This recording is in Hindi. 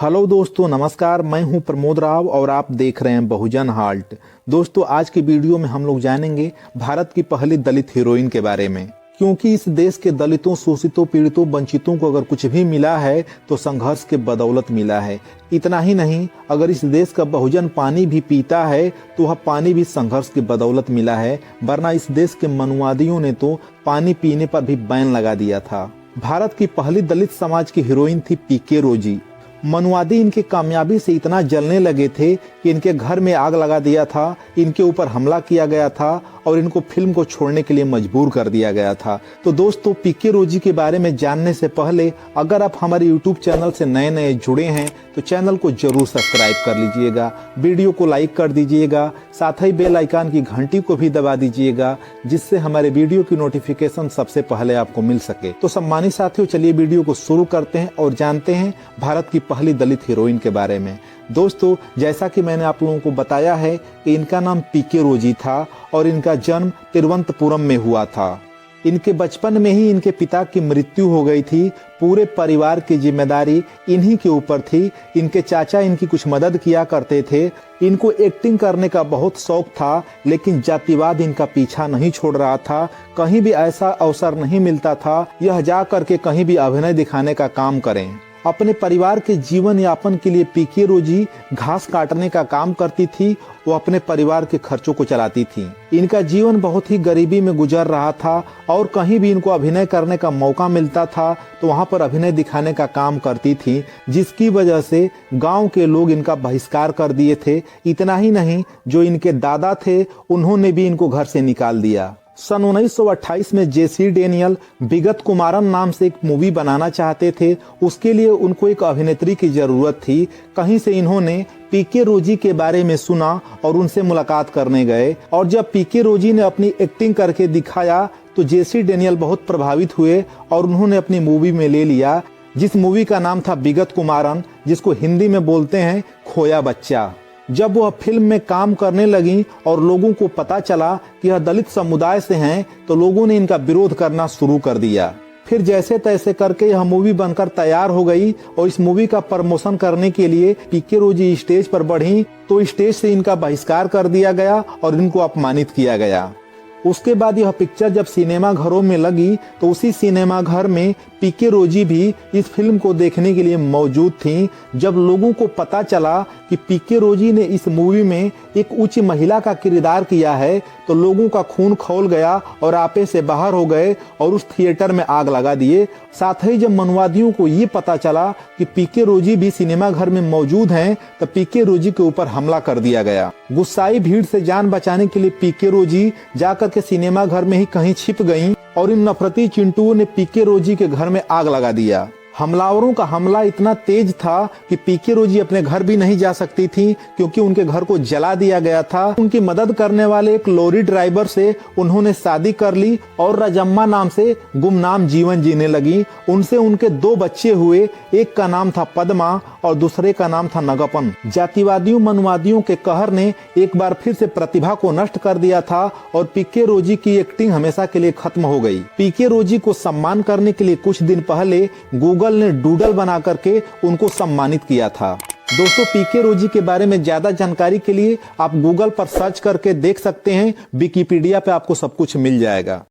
हेलो दोस्तों, नमस्कार। मैं हूं प्रमोद राव और आप देख रहे हैं बहुजन हाल्ट। दोस्तों, आज की वीडियो में हम लोग जानेंगे भारत की पहली दलित हीरोइन के बारे में। क्योंकि इस देश के दलितों, शोषितों, पीड़ितों, वंचितों को अगर कुछ भी मिला है तो संघर्ष के बदौलत मिला है। इतना ही नहीं, अगर इस देश का बहुजन पानी भी पीता है तो वह पानी भी संघर्ष के बदौलत मिला है, वरना इस देश के मनुवादियों ने तो पानी पीने पर भी बैन लगा दिया था। भारत की पहली दलित समाज की हीरोइन थी पीके रोजी। मनुवादी इनकी कामयाबी से इतना जलने लगे थे कि इनके घर में आग लगा दिया था, इनके ऊपर हमला किया गया था और इनको फिल्म को छोड़ने के लिए मजबूर कर दिया गया था। तो दोस्तों, पीके रोजी के बारे में जानने से पहले अगर आप हमारे YouTube चैनल से नए जुड़े हैं तो चैनल को जरूर सब्सक्राइब कर लीजिएगा, वीडियो को लाइक कर दीजिएगा, साथ ही बेल आइकन की घंटी को भी दबा दीजिएगा, जिससे हमारे वीडियो की नोटिफिकेशन सबसे पहले आपको मिल सके। तो सम्मानित साथियों, चलिए वीडियो को शुरू करते हैं और जानते हैं भारत की पहली दलित हीरोइन के बारे में। दोस्तों, जैसा कि मैंने आप लोगों को बताया है कि इनका नाम पीके रोजी था और इनका जन्म तिरुवनंतपुरम में हुआ था। इनके बचपन में ही इनके पिता की मृत्यु हो गई थी। पूरे परिवार की जिम्मेदारी इन्हीं के ऊपर थी। इनके चाचा इनकी कुछ मदद किया करते थे। इनको एक्टिंग करने का बहुत शौक था, लेकिन जातिवाद इनका पीछा नहीं छोड़ रहा था। कहीं भी ऐसा अवसर नहीं मिलता था यह जा करके कहीं भी अभिनय दिखाने का काम करें। अपने परिवार के जीवन यापन के लिए पीके रोजी घास काटने का काम करती थी। वो अपने परिवार के खर्चों को चलाती थी। इनका जीवन बहुत ही गरीबी में गुजर रहा था और कहीं भी इनको अभिनय करने का मौका मिलता था तो वहां पर अभिनय दिखाने का काम करती थी, जिसकी वजह से गांव के लोग इनका बहिष्कार कर दिए थे। इतना ही नहीं, जो इनके दादा थे उन्होंने भी इनको घर से निकाल दिया। सन 1928 में जेसी डेनियल विगत कुमारन नाम से एक मूवी बनाना चाहते थे। उसके लिए उनको एक अभिनेत्री की जरूरत थी। कहीं से इन्होंने पीके रोजी के बारे में सुना और उनसे मुलाकात करने गए, और जब पीके रोजी ने अपनी एक्टिंग करके दिखाया तो जेसी डेनियल बहुत प्रभावित हुए और उन्होंने अपनी मूवी में ले लिया, जिस मूवी का नाम था विगत कुमारन, जिसको हिंदी में बोलते हैं खोया बच्चा। जब वह फिल्म में काम करने लगी और लोगों को पता चला कि यह दलित समुदाय से हैं, तो लोगों ने इनका विरोध करना शुरू कर दिया। फिर जैसे तैसे करके यह मूवी बनकर तैयार हो गई और इस मूवी का प्रमोशन करने के लिए पीके रोजी स्टेज पर बढ़ी तो स्टेज से इनका बहिष्कार कर दिया गया और इनको अपमानित किया गया। उसके बाद यह पिक्चर जब सिनेमा घरों में लगी तो उसी सिनेमा घर में पीके रोजी भी इस फिल्म को देखने के लिए मौजूद थीं। जब लोगों को पता चला कि पीके रोजी ने इस मूवी में एक उच्च महिला का किरदार किया है तो लोगों का खून खौल गया और आपे से बाहर हो गए और उस थिएटर में आग लगा दिए। साथ ही जब मनुवादियों को ये पता चला कि पीके रोजी भी सिनेमा घर में मौजूद हैं तो पीके रोजी के ऊपर हमला कर दिया गया। गुस्साई भीड़ से जान बचाने के लिए पीके रोजी जाकर के सिनेमा घर में ही कहीं छिप गईं और इन नफरती चिंटुओं ने पीके रोजी के घर में आग लगा दिया। हमलावरों का हमला इतना तेज था कि पीके रोजी अपने घर भी नहीं जा सकती थी, क्योंकि उनके घर को जला दिया गया था। उनकी मदद करने वाले एक लॉरी ड्राइवर से उन्होंने शादी कर ली और रजम्मा नाम से गुमनाम जीवन जीने लगी। उनसे उनके 2 बच्चे हुए, एक का नाम था पद्मा और दूसरे का नाम था नगपन। जातिवादियों मनुवादियों के कहर ने एक बार फिर से प्रतिभा को नष्ट कर दिया था और पीके रोजी की एक्टिंग हमेशा के लिए खत्म हो गई। पीके रोजी को सम्मान करने के लिए कुछ दिन पहले गूगल ने डूडल बना करके उनको सम्मानित किया था। दोस्तों, पीके रोजी के बारे में ज्यादा जानकारी के लिए आप गूगल पर सर्च करके देख सकते हैं। विकिपीडिया पे आपको सब कुछ मिल जाएगा।